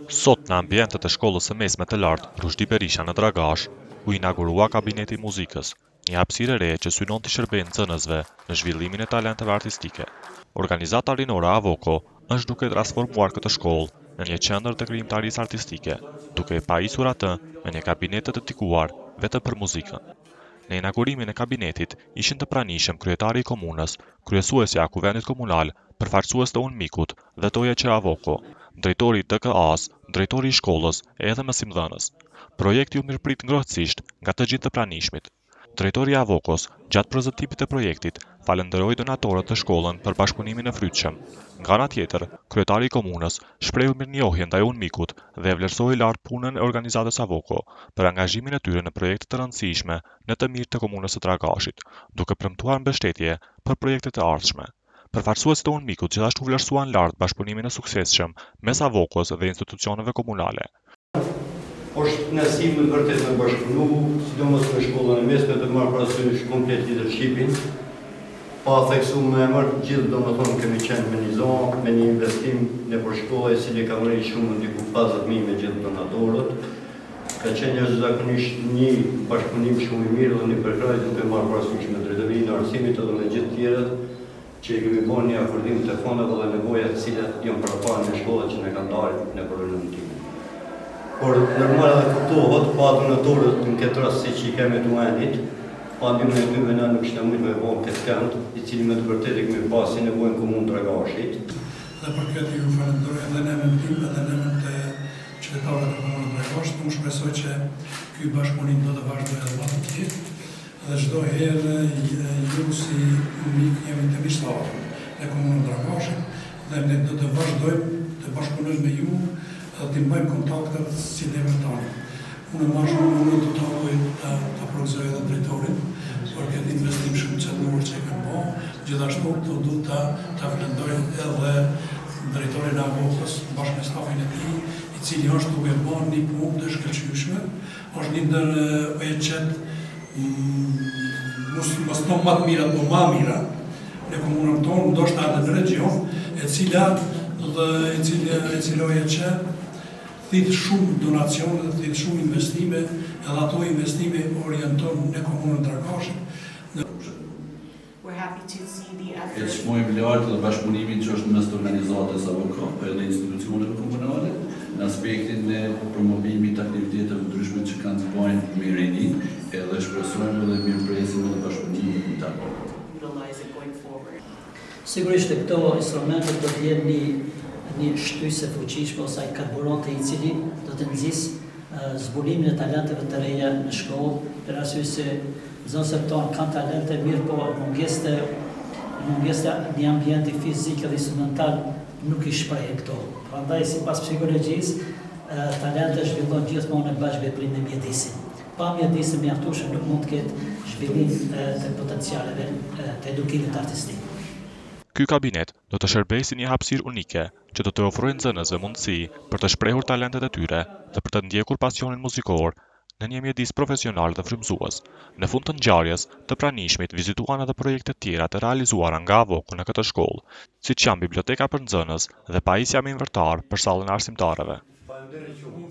Sot në ambientet e shkollës së mesme të lartë Rushdi Berisha në Dragash, u inaugurua kabineti i muzikës, një hapësirë e re që synon të shërbejë nxënësve në zhvillimin e talenteve artistike. Organizata rinore Avoko është duke transformuar këtë shkollë në një qendër të krijimtarisë artistike, duke e pajisur atë me një kabinet të dedikuar vetëm për muzikën. Në inaugurimin e kabinetit ishin të pranishëm kryetari i komunës, kryesuesja e kuvendit komunal, përfaqësues të UNMIK-ut dhe TOJC Avoko, drejtori i DKA-s, drejtori i shkollës e edhe mësimdhënës. Projekti u mirëprit ngrohtësisht nga të gjithë të pranishmit. Drejtori i Avokos, gjatë prezantimit të projektit, falenderoi donatorët të shkollën për bashkëpunimin e frytshëm. Nga ana tjetër, kryetari i komunës shprehu mirënjohje ndaj UNMIK-ut dhe e vlerësoi lart punën e organizatës Avoko për angazhimin e tyre në projekte të rëndësishme në të mirë të komunës së Dragashit, duke premtuar mbështetje për projektet e ardhshme. Përfaqësuesit e UNMIK-ut gjithashtu vlerësuan lart bashkëpunimin e suksesshëm mes Avokos dhe institucioneve komunale. Është nësim në vërtet me bashkëpunu, sidomos me shkollën e mesme të marrë parasysh komplet leadershipin. Pa theksu me emër, gjithë domethënë kemi qenë me një zonë, me një investim në për shkollë e cili ka marrë shumë diku 50.000 me gjithë donatorët. Ka qenë jashtëzakonisht një bashkëpunim shumë i mirë dhe një përkrajtje duke marrë parasysh me drejtorinë e arsimit edhe me gjithë tjerët që i kemi bërë një akordim të fondeve dhe nevojat të cilat janë paraparë në shkolla që ne kanë dalë në përrëndim. Por normal edhe kuptohet, pa donatorët në këtë rast si që i kemi të uenit, pa ndihmën e tyre na nuk ishte mujtë me bëjmë këtë kënd, i cili me të vërtetë kemi pasi nevojën komunë Dragashit. Dhe për këtë ju falenderoj edhe në emrin tim edhe në emrin të qytetarëve të komunës Dragashit, unë shpresoj që ky bashkëpunim do të vazhdojë edhe më të tjerë dhe çdo herë ju si UNMIK jemi të miqtarë në komunën Dragashit dhe ne do të vazhdojmë të bashkëpunojmë me ju dhe të mbajmë kontaktet si devotani. Unë më shumë të takoj të provozoj edhe drejtorin për këtë investim shumë qendror që kanë bërë. Gjithashtu do ta falenderoj edhe drejtorin e Avokos bashkë me stafin e tij, i cili është duke bërë një punë të shkëlqyeshme. Është një ndër OEC-t mos të më të mira, por më mira në komunën tonë, ndoshta edhe në region, e cila OEC thith shumë donacione dhe thith shumë investime, edhe ato investime orienton në komunën Dragashit. Shmojmë lartë dhe bashkëpunimin që është mes të organizatës Avoko edhe institucioneve komunale në aspektin e promovimit të aktiviteteve ndryshme që kanë të bëjnë me rinin, edhe shpresojmë edhe mirëpresim edhe bashkëpunimin komunitar. Sigurisht këto instrumente do të jenë një shtyse fuqishme ose ai karburanti i cili do të nxjisë zbulimin e talenteve të reja në shkollë, për arsye se zonëse tonë kanë talente mirë, po mungesë një ambienti fizik dhe instrumental nuk i shpreh këto. Prandaj sipas psikologjisë, talenti zhvillohen gjithmonë në bashkëveprim me mjedisin. Pa mjedisin mjaftueshëm nuk mund të ketë zhvillim të potencialeve të edukimit artistik. Ky kabinet do të shërbejë si një hapësirë unike që do të ofrojë nxënësve mundësi për të shprehur talentet e tyre dhe për të ndjekur pasionin muzikor në një mjedis profesional dhe frymëzues. Në fund të ngjarjes, të pranishmit vizituan edhe projekte tjera të realizuara nga Avoko në këtë shkollë, siç janë biblioteka për nxënës dhe pajisja me invertar për sallën e arsimtarëve. Faleminderit shumë.